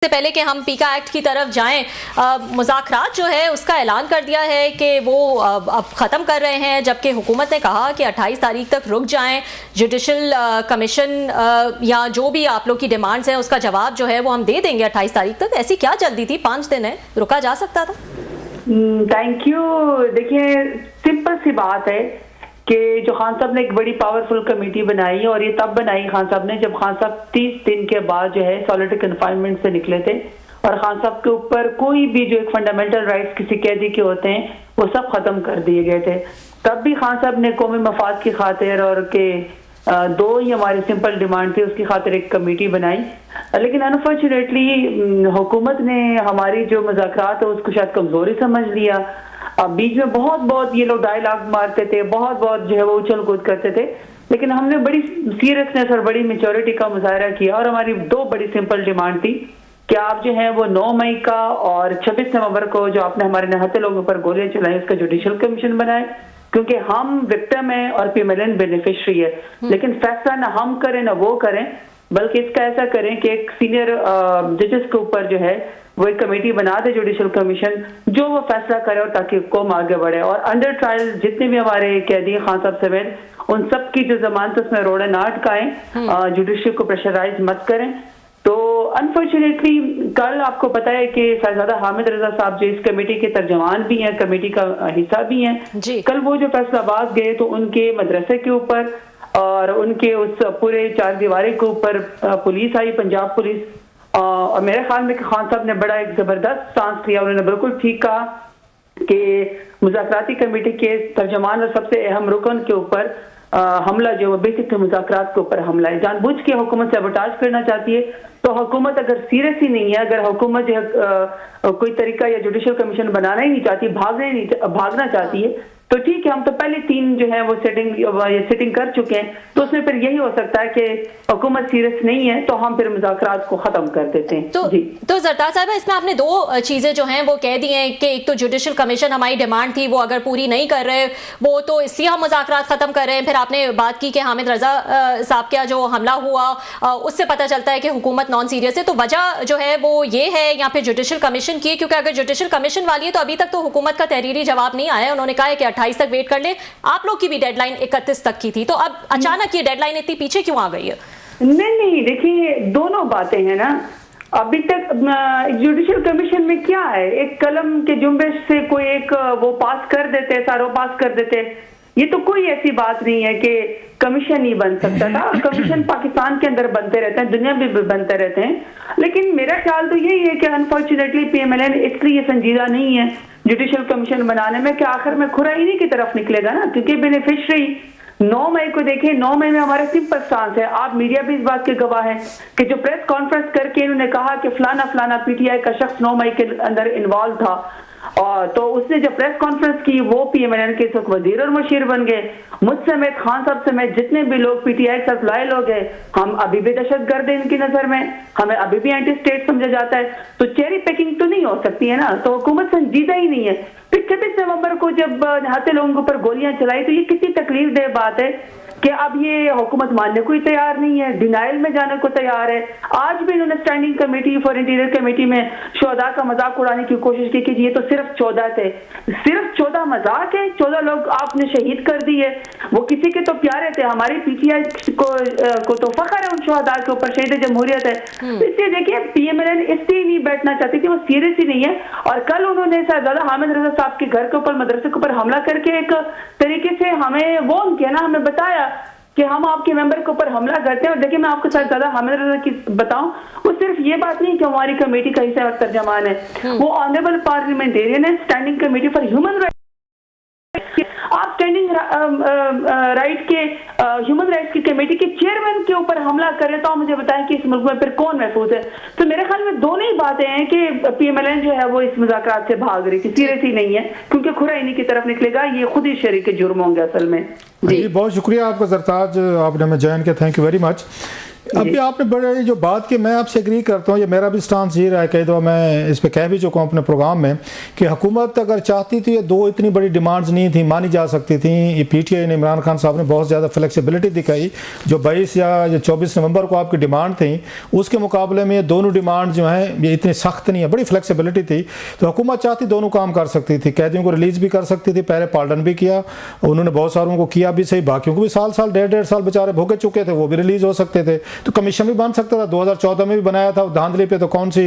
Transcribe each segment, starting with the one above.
से पहले कि हम पीका एक्ट की तरफ जाएं, मुज़ाकरात जो है उसका ऐलान कर दिया है कि वो अब ख़त्म कर रहे हैं, जबकि हुकूमत ने कहा कि 28 तारीख तक रुक जाएं। जुडिशल कमीशन या जो भी आप लोग की डिमांड्स हैं उसका जवाब जो है वो हम दे देंगे 28 तारीख तक। ऐसी क्या जल्दी थी? 5 दिन है, रुका जा सकता था। Thank you. देखिए, सिंपल सी बात है कि जो खान साहब ने एक बड़ी पावरफुल कमेटी बनाई, और ये तब बनाई खान साहब ने जब खान साहब 30 दिन के बाद जो है सॉलिटरी कन्फाइनमेंट से निकले थे, और खान साहब के ऊपर कोई भी जो एक फंडामेंटल राइट्स किसी कैदी के होते हैं वो सब खत्म कर दिए गए थे। तब भी खान साहब ने कौमी मफाद की खातिर और के दो ही हमारी सिंपल डिमांड थी, उसकी खातिर एक कमेटी बनाई। लेकिन अनफॉर्चुनेटली हुकूमत ने हमारी जो मुज़ाकरात है उसको शायद कमजोरी समझ लिया। बीच में बहुत ये लोग डायलॉग मारते थे, बहुत जो है वो उछल कूद करते थे, लेकिन हमने बड़ी सीरियसनेस और बड़ी मेच्योरिटी का मुजाहरा किया, और हमारी दो बड़ी सिंपल डिमांड थी कि आप जो है वो 9 मई का और 26 नवंबर को जो आपने हमारे निहत्थे लोगों पर गोलियां चलाई उसका जुडिशल कमीशन बनाए, क्योंकि हम विक्टिम है और पीएमएलएन बेनिफिशियरी है। लेकिन फैसला ना हम करें ना वो करें, बल्कि इसका ऐसा करें कि एक सीनियर जजेस के ऊपर जो है वो एक कमेटी बना दे जुडिशल कमीशन, जो वो फैसला करे और ताकि कौम आगे बढ़े। और अंडर ट्रायल जितने भी हमारे कैदी खान साहब समेत उन सब की जो जमानत उसमें रोड़े ना अटकाएं, जुडिशरी को प्रेशराइज मत करें। तो अनफॉर्चुनेटली कल आपको पता है कि शहजादा हामिद रजा साहब जो इस कमेटी के तर्जमान भी हैं, कमेटी का हिस्सा भी हैं, कल वो जो फैसलाबाद गए तो उनके मदरसे के ऊपर और उनके उस पूरे चार दीवारी के ऊपर पुलिस आई, पंजाब पुलिस। और मेरे ख्याल में खान साहब ने बड़ा एक जबरदस्त सांस लिया। उन्होंने बिल्कुल ठीक कहा कि मुज़ाकराती कमेटी के तर्जमान और सबसे अहम रुकन के ऊपर हमला जो बेसिक मुज़ाकरात के ऊपर हमला है, जानबूझ के हुकूमत सैबोटाज करना चाहती है। तो हुकूमत अगर सीरियस ही नहीं है, अगर हुकूमत कोई तरीका या जुडिशल कमीशन बनाना ही नहीं चाहती, भागना चाहती है, तो ठीक है, हम तो पहले 3 जो है वो सिटिंग कर चुके हैं। तो उसमें फिर यही हो सकता है कि हुकूमत सीरियस नहीं है तो हम फिर मुज़ाकरात को खत्म कर देते हैं। तो जरदार साहब, इसमें आपने 2 चीजें जो हैं वो कह दी हैं कि एक तो जुडिशल कमीशन हमारी डिमांड थी, वो अगर पूरी नहीं कर रहे वो तो इसलिए हम मुज़ाकरात खत्म कर रहे हैं। फिर आपने बात की कि हामिद रजा साहब का जो हमला हुआ उससे पता चलता है कि हुकूमत नॉन सीरियस है। तो वजह जो है वो ये है या फिर जुडिशल कमीशन की? क्योंकि अगर जुडिशल कमीशन वाली है तो अभी तक तो हुकूमत का तहरीरी जवाब नहीं आया। उन्होंने कहा है कि 28 तक वेट कर ले। आप लोग की भी डेडलाइन 31 तक की थी, तो अब अचानक ये डेडलाइन इतनी पीछे क्यों आ गई है? नहीं, देखिए, दोनों बातें हैं ना। अभी तक जुडिशल कमीशन में क्या है, एक कलम के जुम्बेश से कोई एक वो पास कर देते, सारो पास कर देते। ये तो कोई ऐसी बात नहीं है कि कमीशन नहीं बन सकता था। कमीशन पाकिस्तान के अंदर बनते रहते हैं, दुनिया में भी बनते रहते हैं। लेकिन मेरा ख्याल तो यही है कि अनफॉर्चुनेटली पीएमएलएन इसलिए संजीदा नहीं है जुडिशल कमीशन बनाने में कि आखिर में खुरा इन्हीं की तरफ निकलेगा ना, क्योंकि बेनिफिशियरी 9 मई को देखें, 9 मई में हमारा सिंपल स्टांस है। आप मीडिया भी इस बात के गवाह हैं कि जो प्रेस कॉन्फ्रेंस करके इन्होंने कहा कि फलाना पीटीआई का शख्स 9 मई के अंदर इन्वॉल्व था, और तो उसने जब प्रेस कॉन्फ्रेंस की वो पीएमएलएन के वजीर और मुशीर बन गए। मुझ समेत, खान साहब समेत जितने भी लोग पीटीआई के साथ लाए लोग हैं, हम अभी भी दहशतगर्द हैं इनकी नजर में, हमें अभी भी एंटी स्टेट समझा जाता है। तो चेरी पैकिंग तो नहीं हो सकती है ना। तो हुकूमत संजीदा ही नहीं है। फिर 26 नवंबर को जब निहत्थे लोगों के ऊपर गोलियां चलाई तो ये कितनी तकलीफ दे बात है कि अब ये हुकूमत मानने को ही तैयार नहीं है, डिनाइल में जाने को तैयार है। आज भी इन्होंने standing committee for interior committee में शोहदा का मजाक उड़ाने की कोशिश की कि ये तो सिर्फ 14 थे। सिर्फ 14 मजाक है? 14 लोग आपने शहीद कर दिए, वो किसी के तो प्यारे थे। हमारी पीटीआई को तो फख्र है उन शोहदा के ऊपर, शहीद जमहूरियत है। इसलिए देखिए, पीएमएलएन इसलिए नहीं बैठना चाहती थी, वो सीरियस ही नहीं है। और कल उन्होंने शहजादा हामिद रजा साहब के घर के ऊपर, मदरसे के ऊपर हमला करके एक तरीके से हमें वो किया ना, हमें बताया कि हम आपके मेंबर के ऊपर हमला करते हैं। और देखिए, मैं आपके साथ ज्यादा हामिद रजा की बताऊं, वो सिर्फ ये बात नहीं कि हमारी कमेटी का हिस्सा तर्जमान है, वो ऑनरेबल पार्लियामेंटेरियन है, standing committee for human right. आप स्टैंडिंग राइट के ह्यूमन राइट्स की कमेटी के चेयरमैन के ऊपर हमला कर रहे, तो आप मुझे बताएं कि इस मुल्क में फिर कौन महफूज है? तो मेरे ख्याल में दोनों ही बातें हैं कि पीएमएलएन जो है वो इस मुज़ाकरात से भाग रही थी, सीरियस ही नहीं है, क्योंकि खुरा इन्हीं की तरफ निकलेगा। ये खुद ही शरीक जुर्म होंगे असल में। जी, बहुत शुक्रिया आपका जरताज, आपने हमें ज्वाइन किया, थैंक यू वेरी मच। अभी आपने बड़े जो बात की, मैं आपसे एग्री करता हूँ, ये मेरा भी स्टांस ये रहा है, कई दफ़ा मैं इस पे कह भी चुका हूँ अपने प्रोग्राम में कि हुकूमत अगर चाहती थी, ये दो इतनी बड़ी डिमांड्स नहीं थी, मानी जा सकती थी। ये पीटीआई ने, इमरान खान साहब ने बहुत ज़्यादा फ्लेक्सिबिलिटी दिखाई। जो 22 या 24 नवंबर को आपकी डिमांड थी, उसके मुकाबले में ये दोनों डिमांड जो हैं ये इतनी सख्त नहीं है, बड़ी फ्लेक्सिबिलिटी थी। तो हुकूमत चाहती दोनों काम कर सकती थी, कैदियों को रिलीज़ भी कर सकती थी, पहले पार्डन भी किया, उन्होंने बहुत सारों को किया भी सही, बाकियों को भी साल साल 1.5 साल बेचारे भुगे चुके थे, वो भी रिलीज़ हो सकते थे। तो कमीशन भी बन सकता था, 2014 में भी बनाया था, धांधली पे तो कौन सी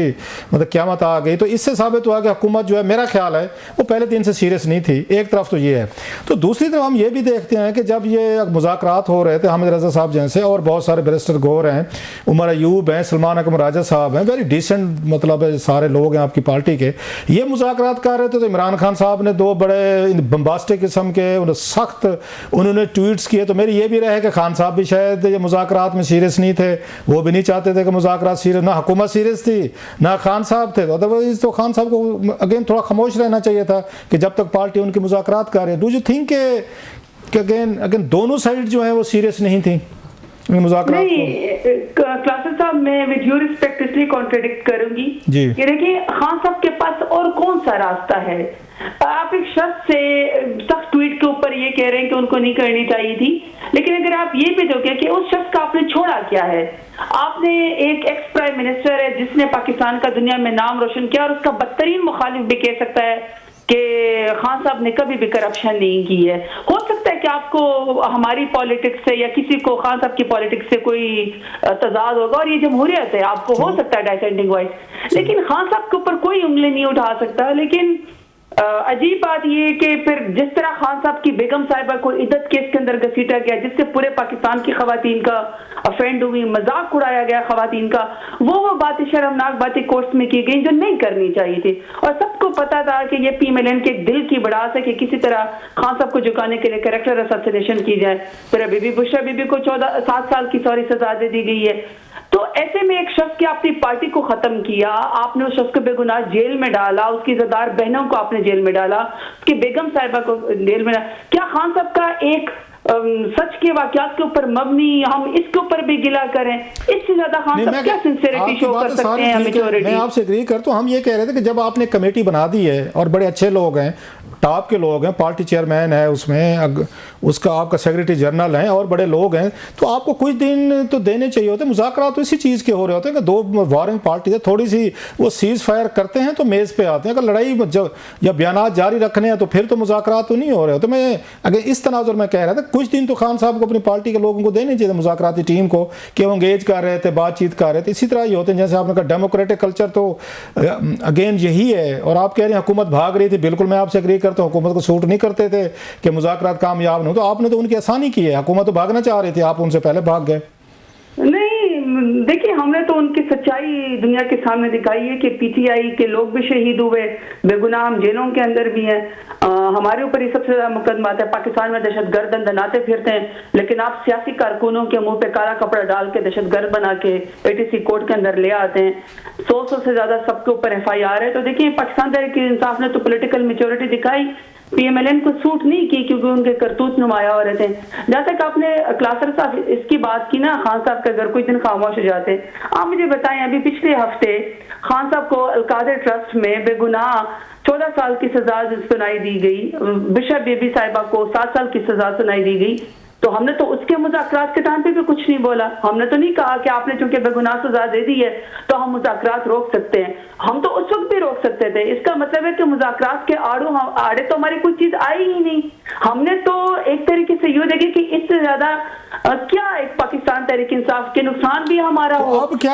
मतलब क़यामत आ गई। तो इससे साबित हुआ कि हुकूमत जो है, मेरा ख्याल है वो पहले दिन से सीरियस नहीं थी। एक तरफ तो ये है, तो दूसरी तरफ हम ये भी देखते हैं कि जब ये मुज़ाकरात हो रहे थे, हामिद रज़ा साहब जैसे और बहुत सारे बैरिस्टर गौर हैं, उमर अयूब हैं, सलमान अकबर राजा साहब हैं, वेरी डिसेंट मतलब सारे लोग हैं आपकी पार्टी के, ये मुज़ाकरात कर रहे थे। तो इमरान खान साहब ने दो बड़े बम्बास्टिक किस्म के सख्त उन्होंने ट्वीट्स किए। तो मेरी ये भी रहे कि खान साहब भी शायद ये मुज़ाकरात में सीरियस नहीं थे, वो भी नहीं चाहते थे कि मुज़ाकरात सीरियस, ना हुकूमत सीरियस थी ना खान साहब थे। अदरवाइज तो खान साहब को अगेन थोड़ा खामोश रहना चाहिए था कि जब तक पार्टी उनकी मुज़ाकरात कर रही है। डू यू थिंक कि अगेन दोनों साइड जो है वो सीरियस नहीं थी मुज़ाकरात को? क्लासेस साहब, मैं विद यूर रिस्पेक्ट इसलिए कॉन्ट्रडिक्ट करूंगी जी। कि देखिए, खान साहब के पास और कौन सा रास्ता है? आप एक शख्स से सख्त ट्वीट के ऊपर ये कह रहे हैं कि उनको नहीं करनी चाहिए थी, लेकिन अगर आप ये भी देखोगे कि उस शख्स का आपने छोड़ा क्या है? आपने एक एक्स प्राइम मिनिस्टर है जिसने पाकिस्तान का दुनिया में नाम रोशन किया, और उसका बदतरीन मुखालिफ भी कह सकता है कि खान साहब ने कभी भी करप्शन नहीं की है। हो सकता है कि आपको हमारी पॉलिटिक्स से या किसी को खान साहब की पॉलिटिक्स से कोई तजाद होगा, और ये जमहूरियत है, आपको हो सकता है डाइसेंडिंग वॉइस, लेकिन खान साहब के ऊपर कोई उंगली नहीं उठा सकता। लेकिन अजीब बात ये कि फिर जिस तरह खान साहब की बेगम साहिबा को इद्दत केस के अंदर घसीटा गया, जिससे पूरे पाकिस्तान की खवातीन का अफेंड हुई, मजाक उड़ाया गया खवातीन का, वो बातें शर्मनाक बातें कोर्ट्स में की गई जो नहीं करनी चाहिए थी। और सबको पता था कि ये पीएमएलएन के दिल की बड़ास है कि किसी तरह खान साहब को झुकाने के लिए कैरेक्टर असैसिनेशन की जाए। फिर बीबी बुशरा बीबी को 7 साल की सजा दे दी गई है। तो ऐसे में एक शख्स की अपनी पार्टी को खत्म किया, आपने उस शख्स को बेगुनाह जेल में डाला, उसकी ज़दार बहनों को आपने जेल में डाला, उसकी बेगम साहिबा को जेल में डाला। क्या खान साहब का एक सच के वाकयात के ऊपर मबनी हम इसके ऊपर भी गिला करें? इससे ज्यादा खान साहब क्या सिंसियरिटी शो कर सकते हैं? मैं आपसे एग्री करता हूँ। हम ये कह रहे थे कि जब आपने कमेटी बना दी है और बड़े अच्छे लोग हैं, टॉप के लोग हैं, पार्टी चेयरमैन है उसमें, उसका आपका सेक्रेटरी जनरल है और बड़े लोग हैं, तो आपको कुछ दिन तो देने चाहिए होते। मुज़ाकरात तो इसी चीज़ के हो रहे होते हैं कि दो वारिंग पार्टी है, थोड़ी सी वो सीज़ फायर करते हैं तो मेज़ पे आते हैं। अगर लड़ाई या बयान जारी रखने हैं तो फिर तो मुज़ाकरात तो नहीं हो रहे होते। मैं अगर इस तनाजुर में कह रहा था, कुछ दिन तो खान साहब को अपनी पार्टी के लोगों को देने चाहिए मुज़ाकराती टीम को कि वो एंगेज कर रहे थे, बातचीत कर रहे थे। इसी तरह ही होते हैं जैसे आपने कहा डेमोक्रेटिक कल्चर तो अगेन यही है। और आप कह रहे हैं हुकूमत भाग रही थी, बिल्कुल मैं आपसे एग्री करता हूँ, हुकूमत को सूट नहीं करते थे कि मुज़ाकरात कामयाब नहीं हो, तो आपने तो उनकी आसानी की है। हुकूमत तो भागना चाह रही थी, आप उनसे पहले भाग गए। नहीं, देखिए, हमने तो उनकी सच्चाई दुनिया के सामने दिखाई है कि पीटीआई के लोग भी शहीद हुए, बेगुनाह हम जेलों के अंदर भी हैं। हमारे ऊपर ही सबसे ज्यादा मुकदमा आता है, पाकिस्तान में दहशतगर्द दनाते फिरते हैं, लेकिन आप सियासी कारकुनों के मुंह पे काला कपड़ा डाल के दहशतगर्द बना के एटीसी कोर्ट के अंदर ले आते हैं। 100 से ज्यादा सबके ऊपर FIR है। तो देखिए, पाकिस्तान तहरीक इंसाफ ने तो पॉलिटिकल मेच्योरिटी दिखाई, पीएमएलएन को सूट नहीं की क्योंकि उनके करतूत नुमाया हो रहे थे। जहाँ तक आपने क्लासर साहब इसकी बात की ना, खान साहब का अगर कुछ दिन खामोश हो जाते, आप मुझे बताएं, अभी पिछले हफ्ते खान साहब को अलकादर ट्रस्ट में बेगुनाह 14 साल की सजा सुनाई दी गई, बिशप बीबी साहिबा को 7 साल की सजा सुनाई दी गई। तो हमने तो उसके मुज़ाकरात के टाइम पे भी कुछ नहीं बोला। हमने तो नहीं कहा कि आपने चूंकि बेगुनाह सजा दे दी है तो हम मुज़ाकरात रोक सकते हैं। हम तो उस वक्त भी रोक सकते थे। इसका मतलब है कि मुज़ाकरात के आड़े तो हमारी कोई चीज आई ही नहीं। हमने तो एक तरीके से यूँ देखे कि इससे ज्यादा क्या एक पाकिस्तान तहरीक इंसाफ के नुकसान भी हमारा हो। अब क्या